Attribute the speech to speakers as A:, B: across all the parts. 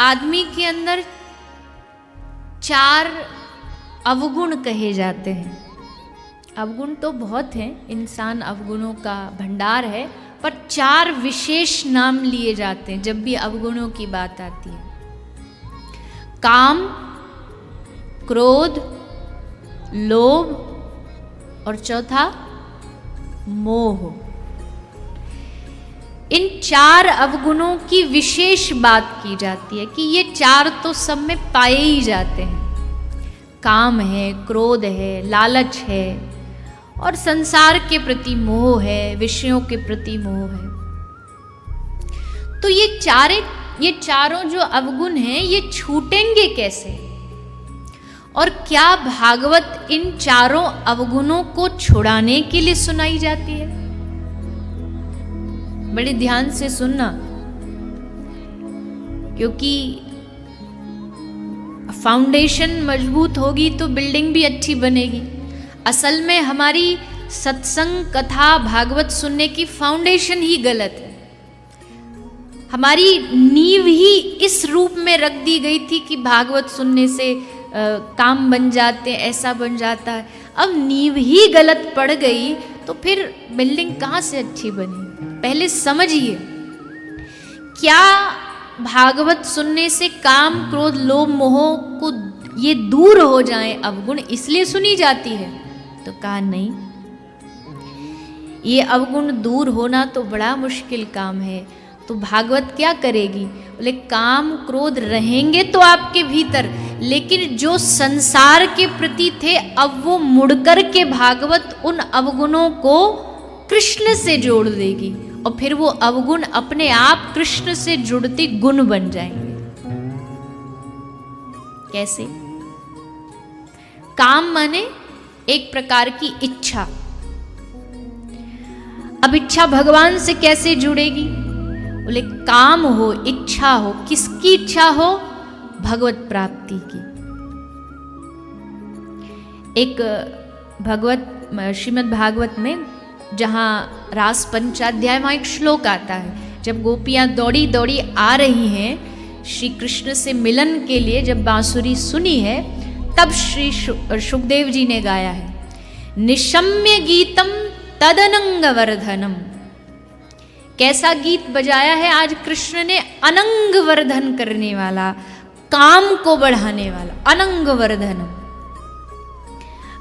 A: आदमी के अंदर 4 अवगुण कहे जाते हैं। अवगुण तो बहुत हैं, इंसान अवगुणों का भंडार है, पर 4 विशेष नाम लिए जाते हैं जब भी अवगुणों की बात आती है। काम, क्रोध, लोभ और चौथा मोह। इन 4 अवगुणों की विशेष बात की जाती है कि ये 4 तो सब में पाए ही जाते हैं। काम है, क्रोध है, लालच है और संसार के प्रति मोह है, विषयों के प्रति मोह है। तो ये चारों जो अवगुण हैं ये छूटेंगे कैसे? और क्या भागवत इन 4 अवगुणों को छुड़ाने के लिए सुनाई जाती है? बड़े ध्यान से सुनना, क्योंकि फाउंडेशन मजबूत होगी तो बिल्डिंग भी अच्छी बनेगी। असल में हमारी सत्संग, कथा, भागवत सुनने की फाउंडेशन ही गलत है। हमारी नींव ही इस रूप में रख दी गई थी कि भागवत सुनने से काम बन जाते, ऐसा बन जाता है। अब नींव ही गलत पड़ गई तो फिर बिल्डिंग कहाँ से अच्छी बनी? पहले समझिए, क्या भागवत सुनने से काम, क्रोध, लोभ, मोह को ये दूर हो जाएं अवगुण, इसलिए सुनी जाती है? तो कहा नहीं, ये अवगुण दूर होना तो बड़ा मुश्किल काम है। तो भागवत क्या करेगी? बोले काम, क्रोध रहेंगे तो आपके भीतर, लेकिन जो संसार के प्रति थे अब वो मुड़कर के भागवत उन अवगुणों को कृष्ण से जोड़ देगी और फिर वो अवगुण अपने आप कृष्ण से जुड़ते गुण बन जाएंगे। कैसे? काम माने एक प्रकार की इच्छा। अब इच्छा भगवान से कैसे जुड़ेगी? बोले काम हो, इच्छा हो। किसकी इच्छा हो? भगवत प्राप्ति की। एक श्रीमद् भागवत में जहाँ रास पंचाध्याय, वहाँ एक श्लोक आता है, जब गोपियाँ दौड़ी दौड़ी आ रही हैं श्री कृष्ण से मिलन के लिए, जब बांसुरी सुनी है, तब श्री सुखदेव जी ने गाया है, निशम्य गीतम तदनंग वर्धनम। कैसा गीत बजाया है आज कृष्ण ने? अनंग वर्धन करने वाला, काम को बढ़ाने वाला, अनंग वर्धनम।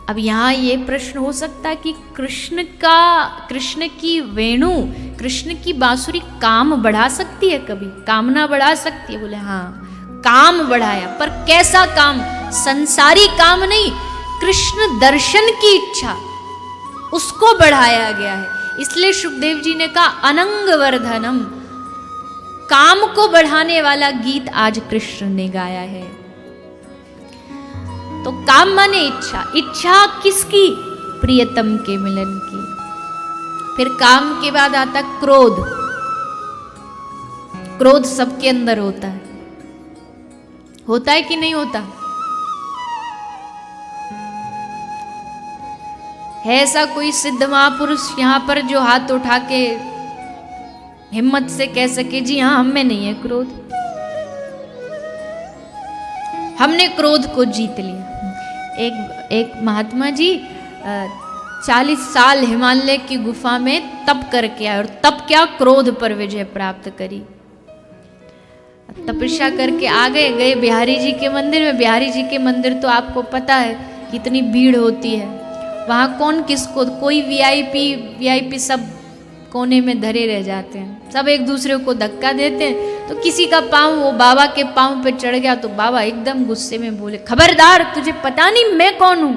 A: अब यहाँ ये प्रश्न हो सकता है कि कृष्ण की वेणु, कृष्ण की बांसुरी काम बढ़ा सकती है? कभी कामना बढ़ा सकती है? बोले हाँ, काम बढ़ाया, पर कैसा काम? संसारी काम नहीं, कृष्ण दर्शन की इच्छा, उसको बढ़ाया गया है। इसलिए सुखदेव जी ने कहा अनंग वर्धनम, काम को बढ़ाने वाला गीत आज कृष्ण ने गाया है। तो काम माने इच्छा। इच्छा किसकी? प्रियतम के मिलन की। फिर काम के बाद आता क्रोध। क्रोध सबके अंदर होता है कि नहीं होता? है ऐसा कोई सिद्ध महापुरुष यहाँ पर जो हाथ उठा के हिम्मत से कह सके जी हाँ, हम में नहीं है क्रोध, हमने क्रोध को जीत लिया? एक महात्मा जी 40 साल हिमालय की गुफा में तप करके आए, और तप क्या, क्रोध पर विजय प्राप्त करी। तपस्या करके आ गए बिहारी जी के मंदिर में। बिहारी जी के मंदिर तो आपको पता है कितनी भीड़ होती है वहाँ। कौन किसको, कोई वीआईपी सब कोने में धरे रह जाते हैं, सब एक दूसरे को धक्का देते हैं। तो किसी का पाँव वो बाबा के पाँव पे चढ़ गया तो बाबा एकदम गुस्से में बोले, खबरदार, तुझे पता नहीं मैं कौन हूँ?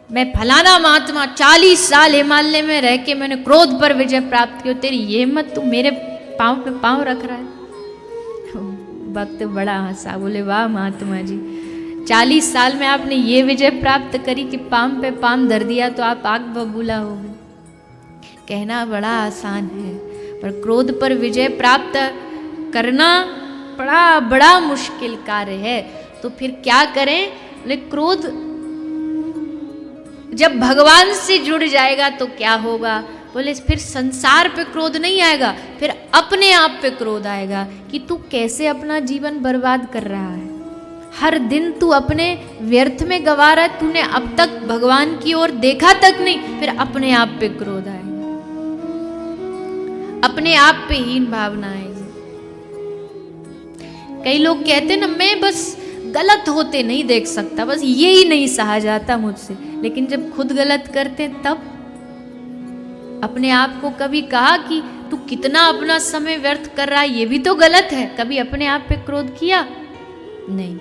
A: मैं फलाना महात्मा, 40 साल हिमालय में रह के मैंने क्रोध पर विजय प्राप्त की, तेरी ये हिम्मत, तू मेरे पाँव पे पाँव रख रहा है? भक्त बड़ा हंसा, बोले वाह महात्मा जी, 40 साल में आपने ये विजय प्राप्त करी कि पाम पे पाम धर दिया तो आप आग बबूला हो गए। कहना बड़ा आसान है, पर क्रोध पर विजय प्राप्त करना बड़ा मुश्किल कार्य है। तो फिर क्या करें? क्रोध जब भगवान से जुड़ जाएगा तो क्या होगा? बोले फिर संसार पे क्रोध नहीं आएगा, फिर अपने आप पे क्रोध आएगा कि तू कैसे अपना जीवन बर्बाद कर रहा है, हर दिन तू अपने व्यर्थ में गवा रहा है, तूने अब तक भगवान की ओर देखा तक नहीं, फिर अपने आप पे क्रोध आएगा, अपने आप पे हीन भावना आएगी। कई लोग कहते ना मैं बस गलत होते नहीं देख सकता, बस ये ही नहीं सहा जाता मुझसे, लेकिन जब खुद गलत करते तब अपने आप को कभी कहा कि तू कितना अपना समय व्यर्थ कर रहा है, ये भी तो गलत है, कभी अपने आप पे क्रोध किया नहीं।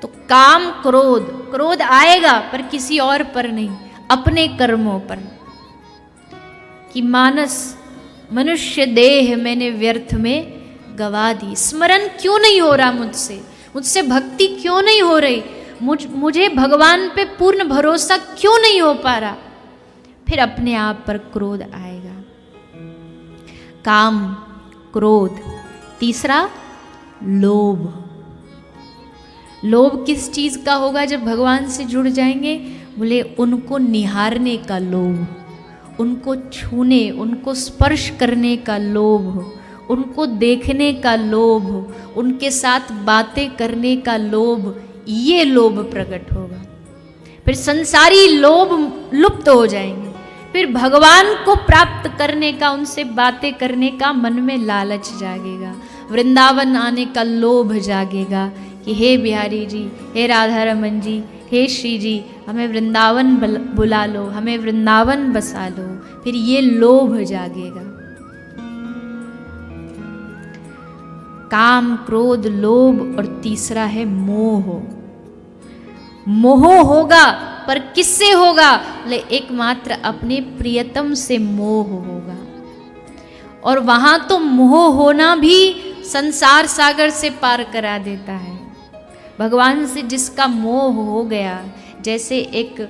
A: तो काम क्रोध, क्रोध आएगा पर किसी और पर नहीं, अपने कर्मों पर, कि मानस मनुष्य देह मैंने व्यर्थ में गवा दी, स्मरण क्यों नहीं हो रहा मुझसे भक्ति क्यों नहीं हो रही, मुझे भगवान पे पूर्ण भरोसा क्यों नहीं हो पा रहा, फिर अपने आप पर क्रोध आएगा। काम, क्रोध। तीसरा लोभ। लोभ किस चीज का होगा जब भगवान से जुड़ जाएंगे? बोले उनको निहारने का लोभ, उनको छूने, उनको स्पर्श करने का लोभ, उनको देखने का लोभ, उनके साथ बातें करने का लोभ, ये लोभ प्रकट होगा। फिर संसारी लोभ लुप्त हो जाएंगे, फिर भगवान को प्राप्त करने का, उनसे बातें करने का मन में लालच जागेगा, वृंदावन आने का लोभ जागेगा कि हे बिहारी जी, हे राधा रमन जी, हे श्री जी, हमें वृंदावन बुला लो, हमें वृंदावन बसा लो, फिर ये लोभ जागेगा। काम, क्रोध, लोभ और तीसरा है मोह। मोह होगा पर किससे होगा? ले एकमात्र अपने प्रियतम से मोह होगा, और वहां तो मोह होना भी संसार सागर से पार करा देता है। भगवान से जिसका मोह हो गया, जैसे एक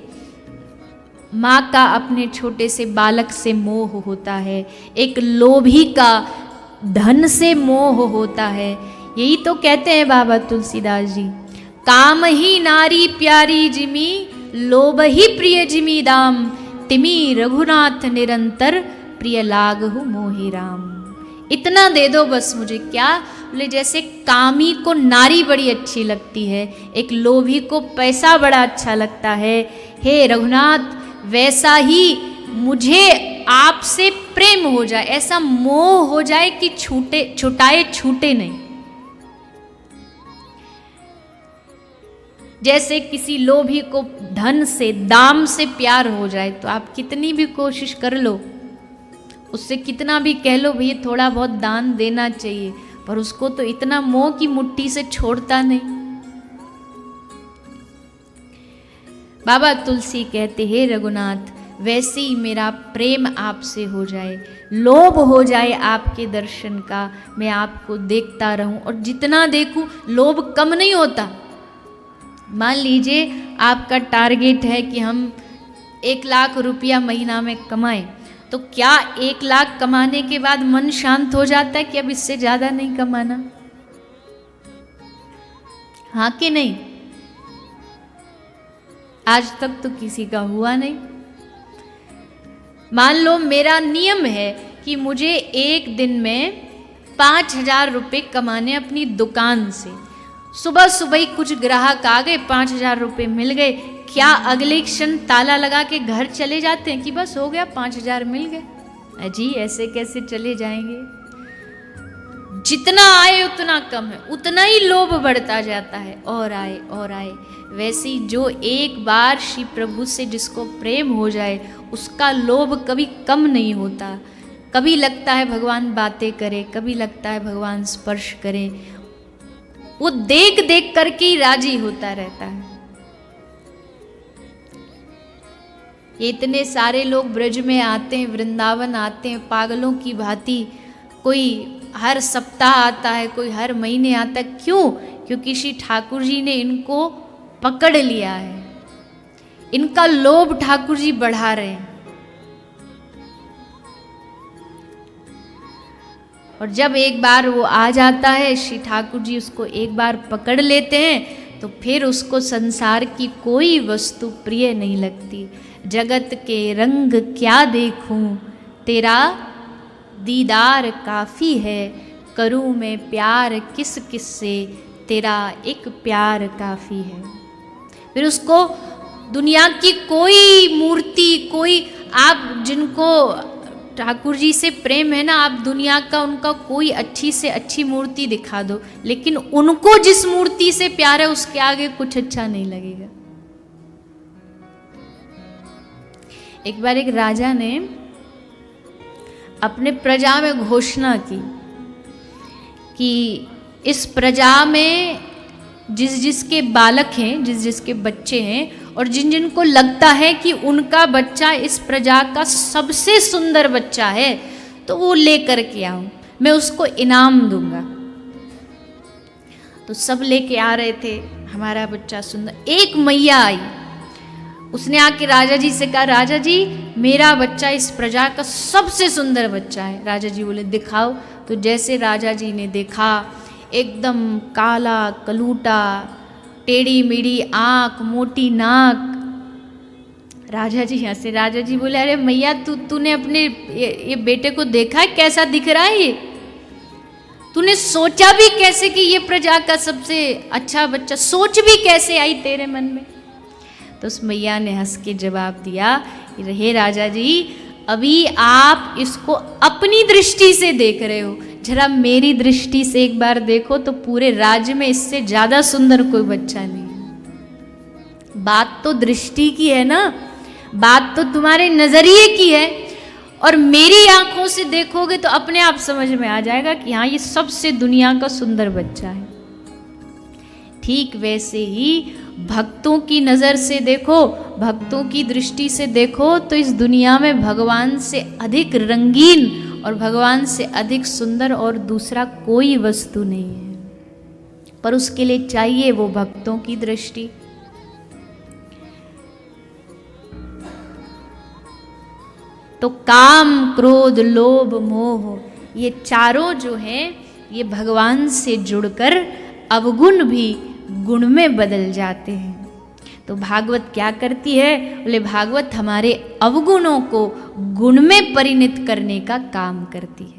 A: माँ का अपने छोटे से बालक से मोह होता है, एक लोभी का धन से मोह होता है। यही तो कहते हैं बाबा तुलसीदास जी, काम ही नारी प्यारी जिमी, लोभ ही प्रिय जिमी दाम, तिमी रघुनाथ निरंतर, प्रिय लागहु मोहि राम। इतना दे दो बस मुझे। क्या? बोले जैसे कामी को नारी बड़ी अच्छी लगती है, एक लोभी को पैसा बड़ा अच्छा लगता है, हे रघुनाथ वैसा ही मुझे आपसे प्रेम हो जाए, ऐसा मोह हो जाए कि छूटे नहीं। जैसे किसी लोभी को धन से, दाम से प्यार हो जाए, तो आप कितनी भी कोशिश कर लो, उससे कितना भी कह लो भैया थोड़ा बहुत दान देना चाहिए, पर उसको तो इतना मोह की मुट्ठी से छोड़ता नहीं। बाबा तुलसी कहते हे रघुनाथ, वैसे ही मेरा प्रेम आपसे हो जाए, लोभ हो जाए आपके दर्शन का, मैं आपको देखता रहूं, और जितना देखूं लोभ कम नहीं होता। मान लीजिए आपका टारगेट है कि हम 1 लाख रुपया महीना में कमाएं, तो क्या 1 लाख कमाने के बाद मन शांत हो जाता है कि अब इससे ज्यादा नहीं कमाना? हाँ कि नहीं? आज तक तो किसी का हुआ नहीं। मान लो मेरा नियम है कि मुझे एक दिन में 5,000 रुपये कमाने अपनी दुकान से। सुबह सुबह ही कुछ ग्राहक आ गए, 5,000 रुपये मिल गए, क्या अगले क्षण ताला लगा के घर चले जाते हैं कि बस हो गया 5,000 मिल गए? अजी ऐसे कैसे चले जाएंगे? जितना आए उतना कम है, उतना ही लोभ बढ़ता जाता है, और आए और आए। वैसे ही जो एक बार श्री प्रभु से जिसको प्रेम हो जाए, उसका लोभ कभी कम नहीं होता। कभी लगता है भगवान बातें करे, कभी लगता है भगवान स्पर्श करे, वो देख देख करके ही राजी होता रहता है। ये इतने सारे लोग ब्रज में आते हैं, वृंदावन आते हैं पागलों की भांति, कोई हर सप्ताह आता है, कोई हर महीने आता है। क्यों? क्योंकि श्री ठाकुर जी ने इनको पकड़ लिया है, इनका लोभ ठाकुर जी बढ़ा रहे हैं। और जब एक बार वो आ जाता है, श्री ठाकुर जी उसको एक बार पकड़ लेते हैं, तो फिर उसको संसार की कोई वस्तु प्रिय नहीं लगती। जगत के रंग क्या देखूं, तेरा दीदार काफ़ी है, करूं मैं प्यार किस किस से, तेरा एक प्यार काफ़ी है। फिर उसको दुनिया की कोई मूर्ति, कोई आप जिनको ठाकुर जी से प्रेम है ना, आप दुनिया का उनका कोई अच्छी से अच्छी मूर्ति दिखा दो, लेकिन उनको जिस मूर्ति से प्यार है उसके आगे कुछ अच्छा नहीं लगेगा। एक बार एक राजा ने अपने प्रजा में घोषणा की कि इस प्रजा में जिस जिसके बालक हैं, जिस जिसके बच्चे हैं, और जिन जिनको लगता है कि उनका बच्चा इस प्रजा का सबसे सुंदर बच्चा है, तो वो लेकर के आओ, मैं उसको इनाम दूंगा। तो सब लेके आ रहे थे, हमारा बच्चा सुंदर। एक मैया आई, उसने आके राजा जी से कहा, राजा जी मेरा बच्चा इस प्रजा का सबसे सुंदर बच्चा है। राजा जी बोले दिखाओ। तो जैसे राजा जी ने देखा, एकदम काला कलूटा, टेढ़ी मेढ़ी आँख, मोटी नाक। राजा जी हंसे। राजा जी बोले, अरे मैया तूने अपने ये बेटे को देखा है कैसा दिख रहा है ये? तूने सोचा भी कैसे कि ये प्रजा का सबसे अच्छा बच्चा, सोच भी कैसे आई तेरे मन में? तो उस मैया ने हंस के जवाब दिया, हे राजा जी अभी आप इसको अपनी दृष्टि से देख रहे हो, जरा मेरी दृष्टि से एक बार देखो तो पूरे राज्य में इससे ज्यादा सुंदर कोई बच्चा नहीं। बात तो दृष्टि की है ना, बात तो तुम्हारे नजरिए की है, और मेरी आंखों से देखोगे तो अपने आप समझ में आ जाएगा कि हाँ ये सबसे दुनिया का सुंदर बच्चा है। ठीक वैसे ही भक्तों की नज़र से देखो, भक्तों की दृष्टि से देखो तो इस दुनिया में भगवान से अधिक रंगीन और भगवान से अधिक सुंदर और दूसरा कोई वस्तु नहीं है, पर उसके लिए चाहिए वो भक्तों की दृष्टि। तो काम, क्रोध, लोभ, मोह ये चारों जो हैं ये भगवान से जुड़कर अवगुण भी गुण में बदल जाते हैं। तो भागवत क्या करती है? बोले भागवत हमारे अवगुणों को गुण में परिणत करने का काम करती है।